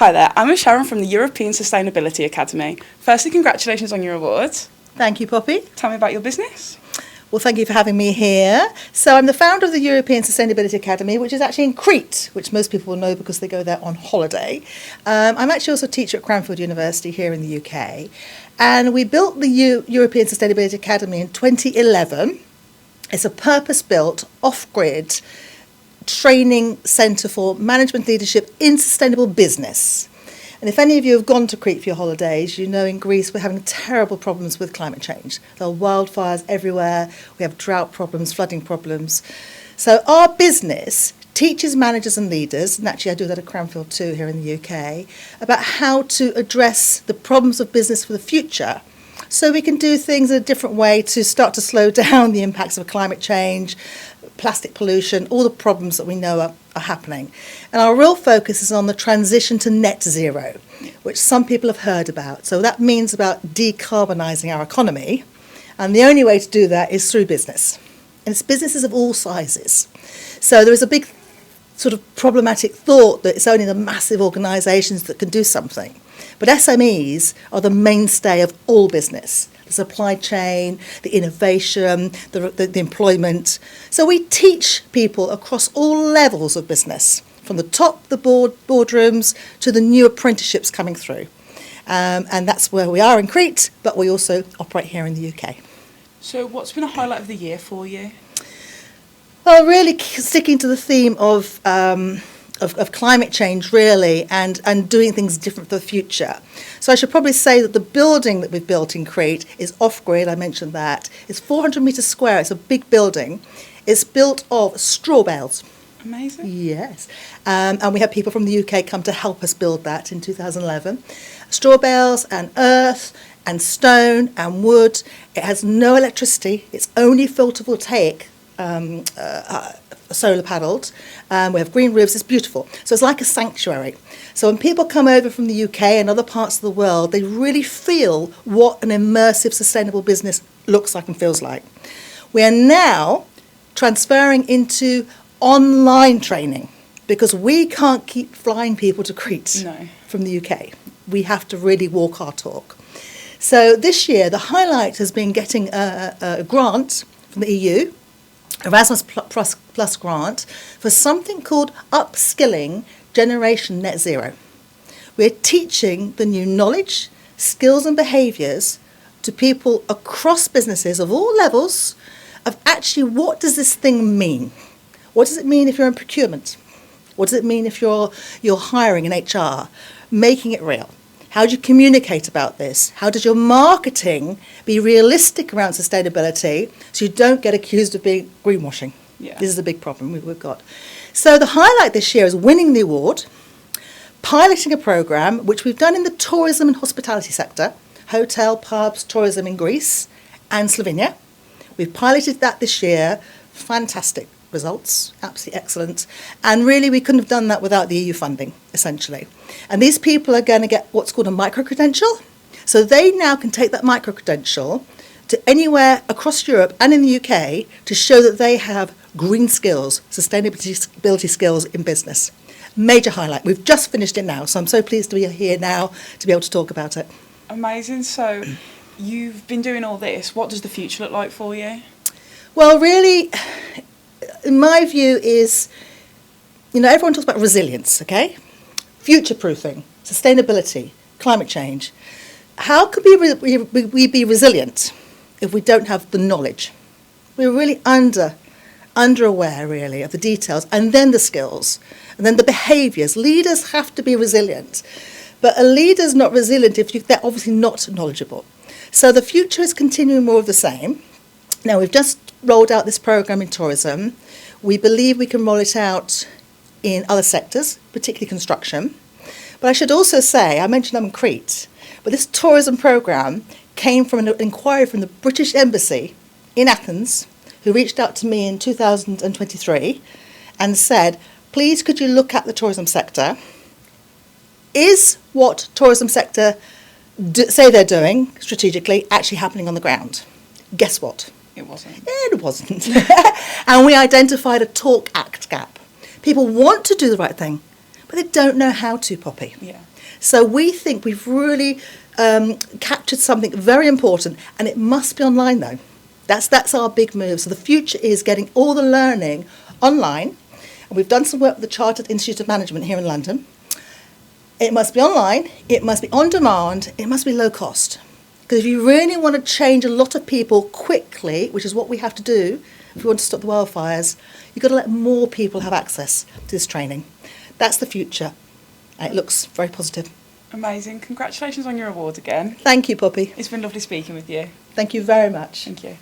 Hi there, I'm Sharon from the European Sustainability Academy. Firstly, congratulations on your award. Thank you, Poppy. Tell me about your business. Well, thank you for having me here. So I'm the founder of the European Sustainability Academy, which is actually in Crete, which most people will know because they go there on holiday. I'm actually also a teacher at Cranfield University here in the UK. And we built the European Sustainability Academy in 2011. It's a purpose-built, off-grid training centre for management leadership in sustainable business. And if any of you have gone to Crete for your holidays, you know in Greece we're having terrible problems with climate change. There are wildfires everywhere, we have drought problems, flooding problems. So our business teaches managers and leaders, and actually I do that at Cranfield too here in the UK, about how to address the problems of business for the future so we can do things in a different way to start to slow down the impacts of climate change, plastic pollution, all the problems that we know are happening. And our real focus is on the transition to net zero, which some people have heard about. So that means about decarbonising our economy. And the only way to do that is through business. And it's businesses of all sizes. So there is a big sort of problematic thought that it's only the massive organisations that can do something. But SMEs are the mainstay of all business. The supply chain, the innovation, the employment. So we teach people across all levels of business, from the top, the boardrooms, to the new apprenticeships coming through. And that's where we are in Crete, but we also operate here in the UK. So what's been a highlight of the year for you? Well, really sticking to the theme of climate change, really, and doing things different for the future. So I should probably say that the building that we've built in Crete is off-grid, I mentioned that. It's 400 metres square, it's a big building. It's built of straw bales. Amazing. Yes. And we had people from the UK come to help us build that in 2011. Straw bales and earth and stone and wood. It has no electricity. It's only photovoltaic solar paddled. We have green roofs. It's beautiful. So it's like a sanctuary. So when people come over from the UK and other parts of the world, they really feel what an immersive, sustainable business looks like and feels like. We are now transferring into online training because we can't keep flying people to Crete from the UK. We have to really walk our talk. So this year, the highlight has been getting a grant from the EU, Erasmus Plus grant, for something called Upskilling Generation Net-Zero. We're teaching the new knowledge, skills and behaviours to people across businesses of all levels of actually what does this thing mean? What does it mean if you're in procurement? What does it mean if you're hiring in HR? Making it real. How do you communicate about this? How does your marketing be realistic around sustainability so you don't get accused of being greenwashing? Yeah. This is a big problem we've got. So the highlight this year is winning the award, piloting a programme which we've done in the tourism and hospitality sector, hotel, pubs, tourism in Greece and Slovenia. We've piloted that this year. Fantastic results, absolutely excellent. And really we couldn't have done that without the EU funding, essentially. And these people are going to get what's called a micro-credential. So they now can take that micro-credential to anywhere across Europe and in the UK to show that they have green skills, sustainability skills in business. Major highlight. We've just finished it now, so I'm so pleased to be here now to be able to talk about it. Amazing. So you've been doing all this. What does the future look like for you? Well, really, in my view is, everyone talks about resilience, okay? Future-proofing, sustainability, climate change. How could we be resilient if we don't have the knowledge? We're really under-aware, really, of the details, and then the skills, and then the behaviours. Leaders have to be resilient. But a leader's not resilient if they're obviously not knowledgeable. So the future is continuing more of the same. Now, we've just rolled out this programme in tourism. We believe we can roll it out in other sectors, particularly construction. But I should also say, I mentioned I'm in Crete, but this tourism programme came from an inquiry from the British Embassy in Athens, who reached out to me in 2023 and said, please could you look at the tourism sector? Is what tourism sector say they're doing strategically actually happening on the ground? Guess what? It wasn't. It wasn't. And we identified a talk-act gap. People want to do the right thing, but they don't know how to, Poppy. Yeah. So we think we've really captured something very important, and it must be online though. That's our big move. So the future is getting all the learning online, and we've done some work with the Chartered Institute of Management here in London. It must be online, it must be on demand, it must be low cost. Because if you really want to change a lot of people quickly, which is what we have to do if we want to stop the wildfires, you've got to let more people have access to this training. That's the future. It looks very positive. Amazing. Congratulations on your award again. Thank you, Poppy. It's been lovely speaking with you. Thank you very much. Thank you.